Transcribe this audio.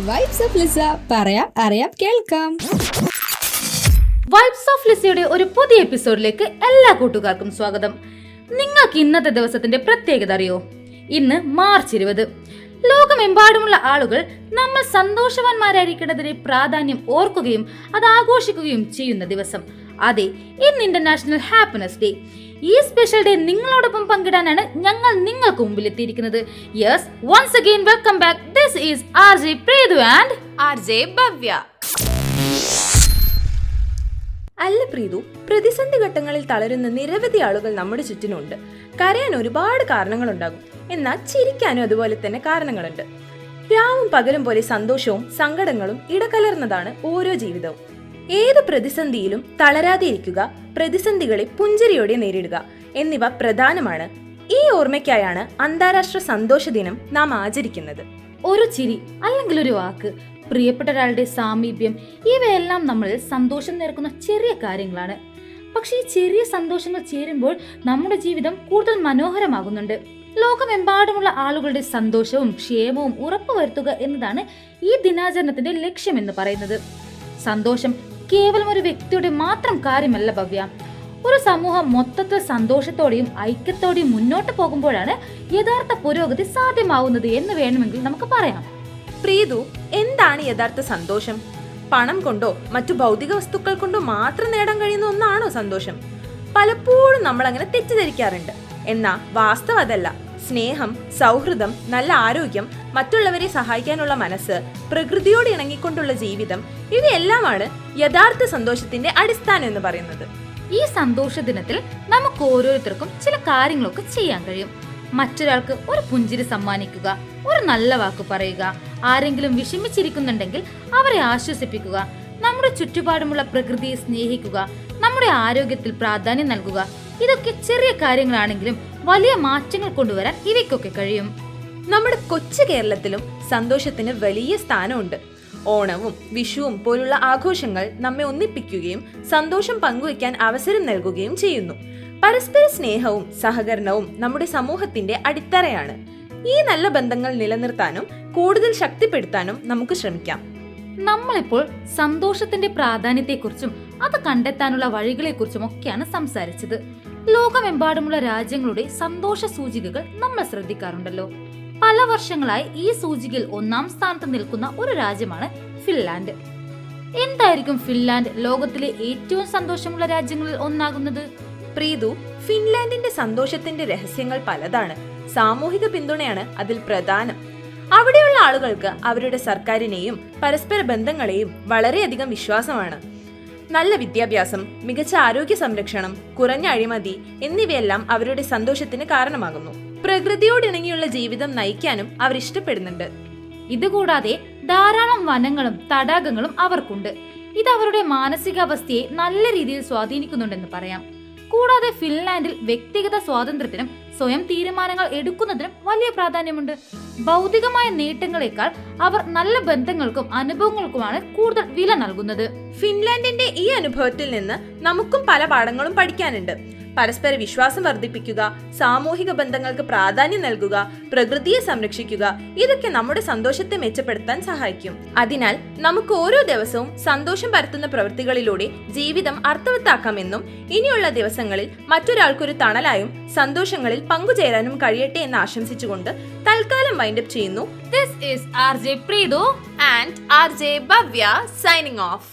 Vibes of Lisa പറയാം അറിയാം കേൾക്കാം. വൈബ്സ് ഓഫ് ലിസയുടെ ഒരു പുതിയ എപ്പിസോഡിലേക്ക് എല്ലാ കൂട്ടുകാർക്കും സ്വാഗതം. നിങ്ങൾക്ക് ഇന്നത്തെ ദിവസത്തിന്റെ പ്രത്യേകത അറിയോ? ഇന്ന് മാർച്ച് 20. ലോകമെമ്പാടുമുള്ള ആളുകൾ നമ്മൾ സന്തോഷവാന്മാരായിരിക്കേണ്ടതിന്റെ പ്രാധാന്യം ഓർക്കുകയും അത് ആഘോഷിക്കുകയും ചെയ്യുന്ന ദിവസം. അതെ, ഇന്ന് ഇന്റർനാഷണൽ ഹാപ്പിനെസ് ഡേ. ഈ സ്പെഷ്യൽ ഡേ നിങ്ങളോടൊപ്പം പങ്കിടാനാണ് ഞങ്ങൾ നിങ്ങൾക്ക് മുമ്പിൽ എത്തിയിരിക്കുന്നത്. Yes, once again welcome back. This is RJ Preethu and RJ Bhavya. അല്ല പ്രീതു, പ്രതിസന്ധി ഘട്ടങ്ങളിൽ തളരുന്ന നിരവധി ആളുകൾ നമ്മുടെ ചുറ്റിനുണ്ട്. കരയാൻ ഒരുപാട് കാരണങ്ങളുണ്ടാകും, എന്നാൽ ചിരിക്കാനും അതുപോലെ തന്നെ കാരണങ്ങളുണ്ട്. രാവും പകലും പോലെ സന്തോഷവും സങ്കടങ്ങളും ഇടകലർന്നതാണ് ഓരോ ജീവിതവും. ഏത് പ്രതിസന്ധിയിലും തളരാതെ ഇരിക്കുക, പ്രതിസന്ധികളെ പുഞ്ചിരിയോടെ നേരിടുക എന്നിവ പ്രധാനമാണ്. ഈ ഓർമ്മയ്ക്കായാണ് അന്താരാഷ്ട്ര സന്തോഷ ദിനം നാം ആചരിക്കുന്നത്. ഒരു ചിരി അല്ലെങ്കിൽ ഒരു വാക്ക്, പ്രിയപ്പെട്ട ഒരാളുടെ സാമീപ്യം, ഇവയെല്ലാം നമ്മളിൽ സന്തോഷം നിറക്കുന്ന ചെറിയ കാര്യങ്ങളാണ്. പക്ഷേ ഈ ചെറിയ സന്തോഷങ്ങൾ ചേരുമ്പോൾ നമ്മുടെ ജീവിതം കൂടുതൽ മനോഹരമാകുന്നുണ്ട്. ലോകമെമ്പാടുമുള്ള ആളുകളുടെ സന്തോഷവും ക്ഷേമവും ഉറപ്പുവരുത്തുക എന്നതാണ് ഈ ദിനാചരണത്തിന്റെ ലക്ഷ്യമെന്ന് പറയുന്നത്. സന്തോഷം കേവലം ഒരു വ്യക്തിയുടെ മാത്രം കാര്യമല്ല ഭവ്യ. ഒരു സമൂഹം മൊത്തത്തിൽ സന്തോഷത്തോടെയും ഐക്യത്തോടെയും മുന്നോട്ട് പോകുമ്പോഴാണ് യഥാർത്ഥ പുരോഗതി സാധ്യമാവുന്നത് എന്ന് വേണമെങ്കിൽ നമുക്ക് പറയാം. പ്രീതു, എന്താണ് യഥാർത്ഥ സന്തോഷം? പണം കൊണ്ടോ മറ്റു ഭൗതിക വസ്തുക്കൾ കൊണ്ടോ മാത്രം നേടാൻ കഴിയുന്ന ഒന്നാണോ സന്തോഷം? പലപ്പോഴും നമ്മൾ അങ്ങനെ തെറ്റിദ്ധരിക്കാറുണ്ട്. എന്നാൽ വാസ്തവം അതല്ല. സ്നേഹം, സൗഹൃദം, നല്ല ആരോഗ്യം, മറ്റുള്ളവരെ സഹായിക്കാനുള്ള മനസ്സ്, പ്രകൃതിയോട് ഇണങ്ങിക്കൊണ്ടുള്ള ജീവിതം, ഇവയെല്ലാമാണ് യഥാർത്ഥ സന്തോഷത്തിന്റെ അടിസ്ഥാനം എന്ന് പറയുന്നത്. ഈ സന്തോഷ ദിനത്തിൽ നമുക്ക് ഓരോരുത്തർക്കും ചില കാര്യങ്ങളൊക്കെ ചെയ്യാൻ കഴിയും. മറ്റൊരാൾക്ക് ഒരു പുഞ്ചിരി സമ്മാനിക്കുക, ഒരു നല്ല വാക്ക് പറയുക, ആരെങ്കിലും വിഷമിച്ചിരിക്കുന്നുണ്ടെങ്കിൽ അവരെ ആശ്വസിപ്പിക്കുക, നമ്മുടെ ചുറ്റുപാടുമുള്ള പ്രകൃതിയെ സ്നേഹിക്കുക, നമ്മുടെ ആരോഗ്യത്തിൽ പ്രാധാന്യം നൽകുക. ഇതൊക്കെ ചെറിയ കാര്യങ്ങളാണെങ്കിലും വലിയ മാറ്റങ്ങൾ കൊണ്ടുവരാൻ ഇവയ്ക്കൊക്കെ കഴിയും. നമ്മുടെ കൊച്ചു കേരളത്തിലും സന്തോഷത്തിന് വലിയ സ്ഥാനമുണ്ട്. ഓണവും വിഷുവും പോലുള്ള ആഘോഷങ്ങൾ നമ്മെ ഒന്നിപ്പിക്കുകയും സന്തോഷം പങ്കുവയ്ക്കാൻ അവസരം നൽകുകയും ചെയ്യുന്നു. പരസ്പര സ്നേഹവും സഹകരണവും നമ്മുടെ സമൂഹത്തിന്റെ അടിത്തറയാണ്. ഈ നല്ല ബന്ധങ്ങൾ നിലനിർത്താനും കൂടുതൽ ശക്തിപ്പെടുത്താനും നമുക്ക് ശ്രമിക്കാം. നമ്മളിപ്പോൾ സന്തോഷത്തിന്റെ പ്രാധാന്യത്തെക്കുറിച്ചും അത് കണ്ടെത്താനുള്ള വഴികളെക്കുറിച്ചും ഒക്കെയാണ് സംസാരിച്ചത്. ലോകമെമ്പാടുമുള്ള രാജ്യങ്ങളുടെ സന്തോഷ സൂചികകൾ നമ്മൾ ശ്രദ്ധിക്കാറുണ്ടല്ലോ. പല വർഷങ്ങളായി ഈ സൂചികയിൽ 1-ാം സ്ഥാനത്ത് നിൽക്കുന്ന ഒരു രാജ്യമാണ് ഫിൻലാൻഡ്. എന്തായിരിക്കും ഫിൻലാൻഡ് ലോകത്തിലെ ഏറ്റവും സന്തോഷമുള്ള രാജ്യങ്ങളിൽ ഒന്നാകുന്നത്? പ്രീതു, ഫിൻലാൻഡിന്റെ സന്തോഷത്തിന്റെ രഹസ്യങ്ങൾ പലതാണ്. സാമൂഹിക പിന്തുണയാണ് അതിൽ പ്രധാനം. അവിടെയുള്ള ആളുകൾക്ക് അവരുടെ സർക്കാരിനെയും പരസ്പര ബന്ധങ്ങളെയും വളരെയധികം വിശ്വാസമാണ്. നല്ല വിദ്യാഭ്യാസം, മികച്ച ആരോഗ്യ സംരക്ഷണം, കുറഞ്ഞ അഴിമതി എന്നിവയെല്ലാം അവരുടെ സന്തോഷത്തിന് കാരണമാകുന്നു. പ്രകൃതിയോടിണങ്ങിയുള്ള ജീവിതം നയിക്കാനും അവർ ഇഷ്ടപ്പെടുന്നുണ്ട്. ഇതുകൂടാതെ ധാരാളം വനങ്ങളും തടാകങ്ങളും അവർക്കുണ്ട്. ഇത് അവരുടെ മാനസികാവസ്ഥയെ നല്ല രീതിയിൽ സ്വാധീനിക്കുന്നുണ്ടെന്ന് പറയാം. കൂടാതെ ഫിൻലാൻഡിൽ വ്യക്തിഗത സ്വാതന്ത്ര്യത്തിനും സ്വയം തീരുമാനങ്ങൾ എടുക്കുന്നതിനും വലിയ പ്രാധാന്യമുണ്ട്. ഭൗതികമായ നേട്ടങ്ങളെക്കാൾ അവർ നല്ല ബന്ധങ്ങൾക്കും അനുഭവങ്ങൾക്കുമാണ് കൂടുതൽ വില നൽകുന്നത്. ഫിൻലാൻഡിന്റെ ഈ അനുഭവത്തിൽ നിന്ന് നമുക്കും പല പാഠങ്ങളും പഠിക്കാനുണ്ട്. പരസ്പര വിശ്വാസം വർദ്ധിപ്പിക്കുക, സാമൂഹിക ബന്ധങ്ങൾക്ക് പ്രാധാന്യം നൽകുക, പ്രകൃതിയെ സംരക്ഷിക്കുക, ഇതൊക്കെ നമ്മുടെ സന്തോഷത്തെ മെച്ചപ്പെടുത്താൻ സഹായിക്കും. അതിനാൽ നമുക്ക് ഓരോ ദിവസവും സന്തോഷം പരത്തുന്ന പ്രവൃത്തികളിലൂടെ ജീവിതം അർത്ഥവത്താക്കാമെന്നും ഇനിയുള്ള ദിവസങ്ങളിൽ മറ്റൊരാൾക്കൊരു തണലായും സന്തോഷങ്ങളിൽ പങ്കുചേരാനും കഴിയട്ടെ എന്ന് ആശംസിച്ചുകൊണ്ട് തൽക്കാലം വൈൻഡപ്പ് ചെയ്യുന്നു. This is RJ Preethu and RJ Bhavya signing off.